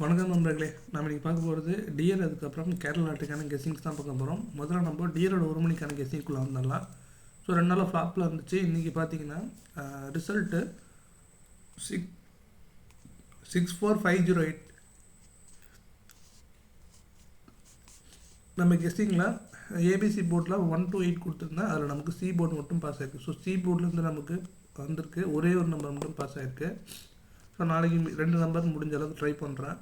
வணக்கம் நண்பர்களே. நம்ம இன்றைக்கி பார்க்க போகிறது டிஎல், அதுக்கப்புறம் கேரளா நாட்டுக்கான கெஸ்ஸிங்ஸ் தான் பார்க்க போகிறோம். முதல்ல நம்ம டிஎலோட 1 மணிக்கான கெஸ்ஸிங்குள்ளே வந்துடலாம். ஸோ 2 நாளாக ஃப்ளாப்பில் இருந்துச்சு. இன்றைக்கி பார்த்தீங்கன்னா ரிசல்ட்டு 64508. நம்ம கெஸ்ஸிங்கில் ஏபிசி போர்டில் 1 to 8 கொடுத்துருந்தேன். அதில் நமக்கு சி போர்டு மட்டும் பாஸ் ஆகிருக்கு. ஸோ சி போர்ட்லேருந்து நமக்கு வந்திருக்கு, ஒரே ஒரு நம்பர் மட்டும் பாஸ் ஆகிருக்கு. ஸோ நாளைக்கு 2 நம்பர் முடிஞ்ச அளவுக்கு ட்ரை பண்ணுறேன்.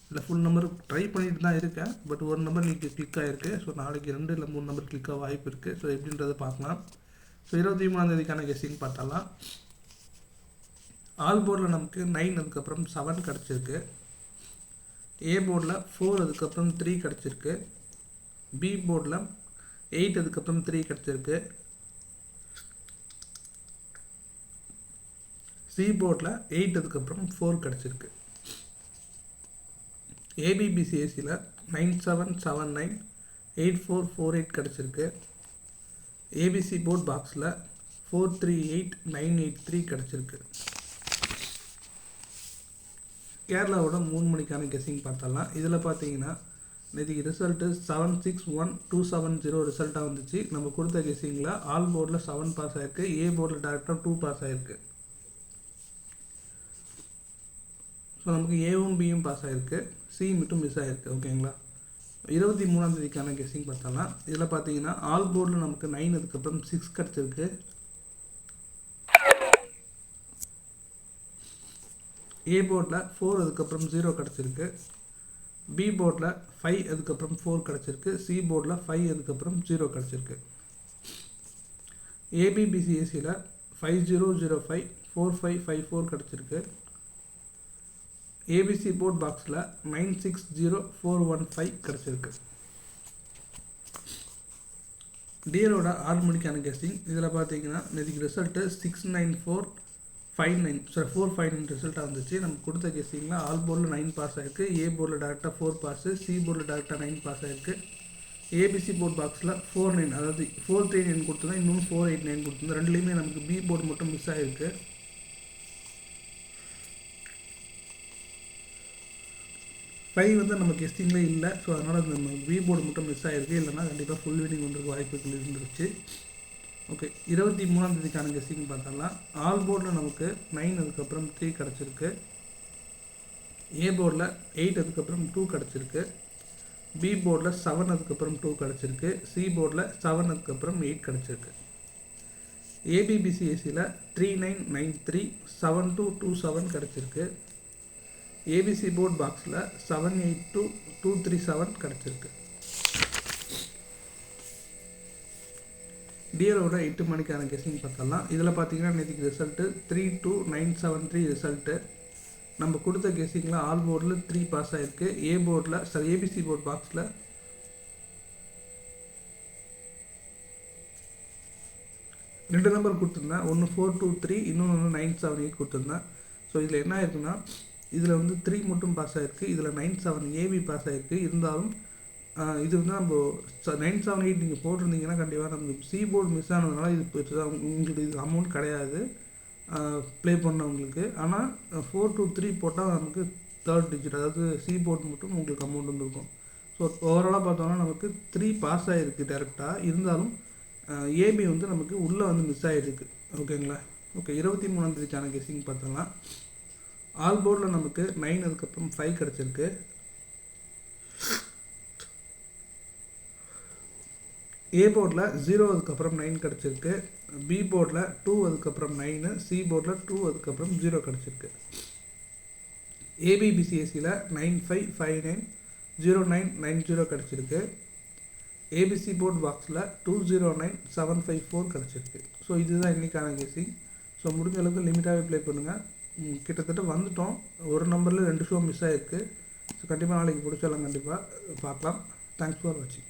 இல்லை, ஃபுல் நம்பர் ட்ரை பண்ணிட்டு தான் இருக்கேன். பட் ஒரு நம்பர் இன்றைக்கி கிளிக் ஆகிருக்கு. ஸோ நாளைக்கு 2 இல்லை 3 நம்பர் கிளிக் ஆக வாய்ப்பு இருக்குது. ஸோ எப்படின்றத பார்க்கலாம். ஸோ 23ஆம் கெஸ்ஸிங் பார்த்தலாம். ஆல் போர்டில் நமக்கு 9, அதுக்கப்புறம் 7 கிடச்சிருக்கு. ஏ போர்டில் 4, அதுக்கப்புறம் 3 கிடச்சிருக்கு. பி போர்டில் 8, அதுக்கப்புறம் 3 கிடச்சிருக்கு. சி போர்டில் 8, அதுக்கப்புறம் 4 கிடச்சிருக்கு. ஏபிபிசிஎஸ்சியில் 9779 8448 கிடச்சிருக்கு. ஏபிசி போர்ட் பாக்ஸில் 438983 கிடச்சிருக்கு. கேரளாவோட 3 மணிக்கான கெஸ்ஸிங் பார்த்தலாம். இதில் பார்த்தீங்கன்னா நேற்றுக்கு ரிசல்ட்டு 761270 ரிசல்ட்டாக வந்துச்சு. நம்ம கொடுத்த கெஸ்ஸிங்கில் ஆல் போர்டில் 7 பாஸ் ஆகிருக்கு. ஏ போர்டில் டேரெக்டாக 2 பாஸ் ஆகிருக்கு. ஸோ நமக்கு ஏவும் பியும் பாஸ் ஆகிருக்கு, சி மட்டும் மிஸ் ஆகிருக்கு. ஓகேங்களா. 23ஆம் கெஸ்ஸிங் பார்த்தோம்னா இதில் பார்த்தீங்கன்னா ஆல் போர்டில் நமக்கு 9, அதுக்கப்புறம் 6 கிடச்சிருக்கு. ஏ போர்டில் 4, அதுக்கப்புறம் 0 கிடச்சிருக்கு. பி போர்டில் 5, அதுக்கப்புறம் 4 கிடச்சிருக்கு. சி போர்டில் 5, அதுக்கப்புறம் 0 கிடச்சிருக்கு. ஏபிபிசிஎஸ்சியில் 5005 4554 கிடச்சிருக்கு. ஏபிசி போர்ட் பாக்ஸில் 960415 கிடச்சிருக்கு. டிஎலோட 6 மணிக்கான கெஸ்ஸிங் இதில் பார்த்தீங்கன்னா நேற்றுக்கு ரிசல்ட்டு 459 ரிசல்ட்டாக வந்துச்சு. நம்ம கொடுத்த கெஸ்ஸிங்கில் ஆல் போர்டில் 9 பாஸ் ஆகிருக்கு. ஏ போர்டில் டேரெக்டாக 4 பாஸு, சி போர்டில் டேரெக்டாக 9 பாஸ் ஆகிருக்கு. ஏபிசி போர்ட் பாக்ஸில் 49, அதாவது 439 கொடுத்துருந்தோம், இன்னும் 489 கொடுத்துருந்தோம். ரெண்டுலேயுமே நமக்கு பி போர்டு மட்டும் மிஸ் ஆகிருக்கு. 5 வந்து நம்ம கெஸ்டிங்கில் இல்லை. ஸோ அதனால் நம்ம பி போர்டு மட்டும் மிஸ் ஆகிருக்கு. இல்லைனா கண்டிப்பாக ஃபுல் வினிங் வந்துருக்கு வாய்ப்புகள் இருந்துருச்சு. ஓகே, 23ஆம் கெஸ்டிங் பார்த்தோம்னா ஆல் போர்டில் நமக்கு 9, அதுக்கப்புறம் 3 கிடச்சிருக்கு. ஏ போர்டில் 8, அதுக்கப்புறம் 2 கிடச்சிருக்கு. பி போர்டில் 7, அதுக்கப்புறம் 2 கிடச்சிருக்கு. சி போர்டில் 7, அதுக்கப்புறம் 8 கிடச்சிருக்கு. ஏபிபிசிஎஸ்சியில் 3993 7227 கிடச்சிருக்கு. ஏபிசி போர்ட் பாக்ஸில் 782237 கிடச்சிருக்கு. டிஎலோட 8 மணிக்கான கெஸ்ஸிங் பார்த்தலாம். இதில் பார்த்தீங்கன்னா நேற்றுக்கு ரிசல்ட்டு 32973 ரிசல்ட்டு. நம்ம கொடுத்த கெஸ்ஸிங்கில் ஆல் போர்டில் 3 பாஸ் ஆகிருக்கு. ஏ போர்டில் ஏபிசி போர்ட் பாக்ஸில் 2 நம்பர் கொடுத்துருந்தேன். ஒன்று 423, இன்னொன்று 978 கொடுத்துருந்தேன். ஸோ இதில் என்ன ஆயிருக்குன்னா, இதில் வந்து 3 மட்டும் பாஸ் ஆகிருக்கு. இதில் 97 ஏபி பாஸ் ஆகிருக்கு. இருந்தாலும் இது வந்து நம்ம 978 நீங்கள் போட்டிருந்தீங்கன்னா கண்டிப்பாக நமக்கு சி போர்டு மிஸ் ஆனதுனால இது உங்களுக்கு இது அமௌண்ட் கிடையாது ப்ளே பண்ணவங்களுக்கு. ஆனால் 423 போட்டால் நமக்கு 3rd டிஜிட், அதாவது சி போர்டு மட்டும் உங்களுக்கு அமௌண்ட் வந்துருக்கும். ஸோ ஓவராலாக பார்த்தோம்னா நமக்கு 3 பாஸ் ஆகிருக்கு டேரெக்டாக. இருந்தாலும் ஏபி வந்து நமக்கு உள்ளே வந்து மிஸ் ஆகிருக்கு. ஓகேங்களா. ஓகே, 23ஆம் கெஸ்ஸிங் பார்த்தோம்னா ஆல் போர்டில் நமக்கு 9, அதுக்கப்புறம் 5 கிடச்சிருக்கு. ஏ போர்டில் 0, அதுக்கப்புறம் 9 கிடச்சிருக்கு. பி போர்டில் 2, அதுக்கப்புறம் 9, சி போர்டில் 2, அதுக்கப்புறம் 0 கிடச்சிருக்கு. ஏபிபிசிஎஸ்சியில் 95590990 கிடச்சிருக்கு. ஏபிசி போர்ட் பாக்ஸில் 209754 கிடச்சிருக்கு. ஸோ இதுதான் இன்றைக்கான கெஸ்ஸிங். ஸோ முடிஞ்ச அளவுக்கு லிமிட்டாகவே ப்ளே பண்ணுங்கள். கிட்டத்தட்ட வந்துட்டோம். ஒரு நம்பரில் 2 ஷோ மிஸ் ஆகிருக்கு. ஸோ கண்டிப்பாக நாளைக்கு பிடிச்சாலும் கண்டிப்பாக பார்க்கலாம். தேங்க்ஸ் ஃபார் வாட்சிங்.